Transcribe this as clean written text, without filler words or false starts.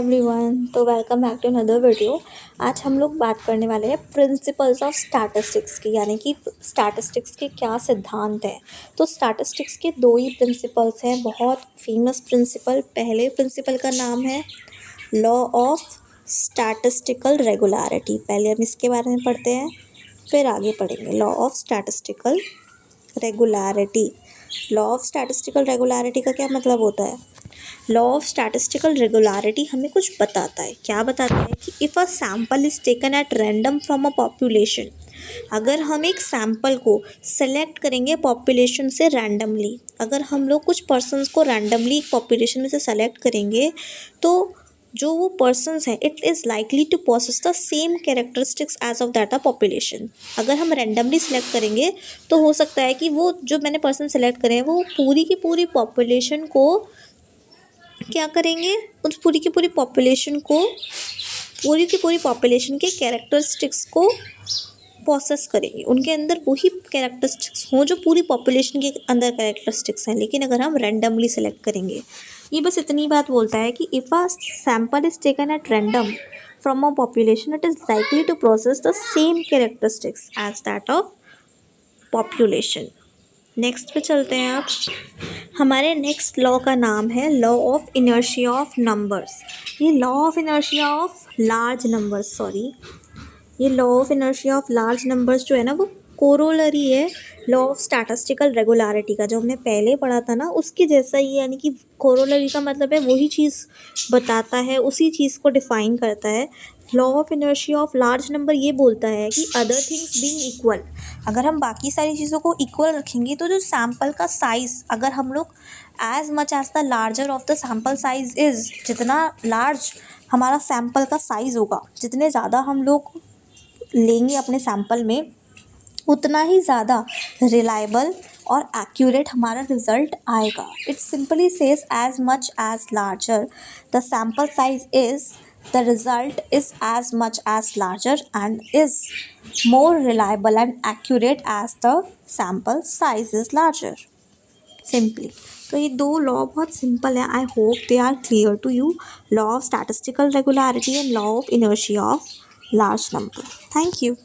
Everyone, तो welcome back to another video. आज हम लोग बात करने वाले हैं प्रिंसिपल्स ऑफ स्टैटिस्टिक्स की, यानी कि स्टैटिस्टिक्स के क्या सिद्धांत हैं। तो स्टैटिस्टिक्स के दो ही प्रिंसिपल्स हैं, बहुत फेमस प्रिंसिपल। पहले प्रिंसिपल का नाम है लॉ ऑफ स्टैटिस्टिकल रेगुलरिटी। पहले हम इसके बारे में पढ़ते हैं, फिर आगे पढ़ेंगे law of statistical regularity. Law of statistical regularity का क्या मतलब होता है? लॉ ऑफ स्टैटिस्टिकल रेगुलरिटी हमें कुछ बताता है। क्या बताता है कि if a sample is taken at random from a population, अगर हम एक सैम्पल को सेलेक्ट करेंगे पॉपुलेशन से रैंडमली, अगर हम लोग कुछ पर्सनस को रैंडमली एक पॉपुलेशन में से सेलेक्ट करेंगे तो जो वो पर्सनस हैं it is likely to possess the same characteristics as of that a population. अगर हम रैंडमली सेलेक्ट करेंगे तो हो सकता है कि वो जो मैंने पर्सन सेलेक्ट करे हैं वो पूरी की पूरी पॉपुलेशन को क्या करेंगे, उस पूरी की पूरी पॉपुलेशन के कैरेक्टरिस्टिक्स को पोसेस करेंगे, उनके अंदर वही कैरेक्टरिस्टिक्स हों जो पूरी पॉपुलेशन के अंदर कैरेक्टरिस्टिक्स हैं। लेकिन अगर हम रैंडमली सेलेक्ट करेंगे, ये बस इतनी बात बोलता है कि if a sample is taken at random from a population it is likely to process the same characteristics as that of population. Next पे चलते हैं। आप हमारे नेक्स्ट लॉ का नाम है law of inertia of numbers. ये law of inertia of large numbers ये law of inertia of large numbers जो है ना, वो कोरोलरी है लॉ ऑफ स्टैटिस्टिकल रेगुलरिटी का, जो हमने पहले पढ़ा था ना उसके जैसा ही। यानी कि कोरोलरी का मतलब है वही चीज़ बताता है, उसी चीज़ को डिफाइन करता है। Law of inertia of large number ये बोलता है कि अदर थिंग्स बीइंग इक्वल, अगर हम बाकी सारी चीज़ों को इक्वल रखेंगे तो जो सैम्पल का साइज़, अगर हम लोग as much as the larger of the sample size is, जितना लार्ज हमारा सैम्पल का साइज़ होगा, जितने ज़्यादा हम लोग लेंगे अपने सैम्पल में, उतना ही ज़्यादा रिलायबल और एक्यूरेट हमारा रिज़ल्ट आएगा। It simply says as much as larger the sample size is, the result is as much as larger and is more reliable and accurate as the sample size is larger. Simply, तो ये दो law बहुत simple है। I hope they are clear to you. Law of statistical regularity and law of inertia of large number. Thank you.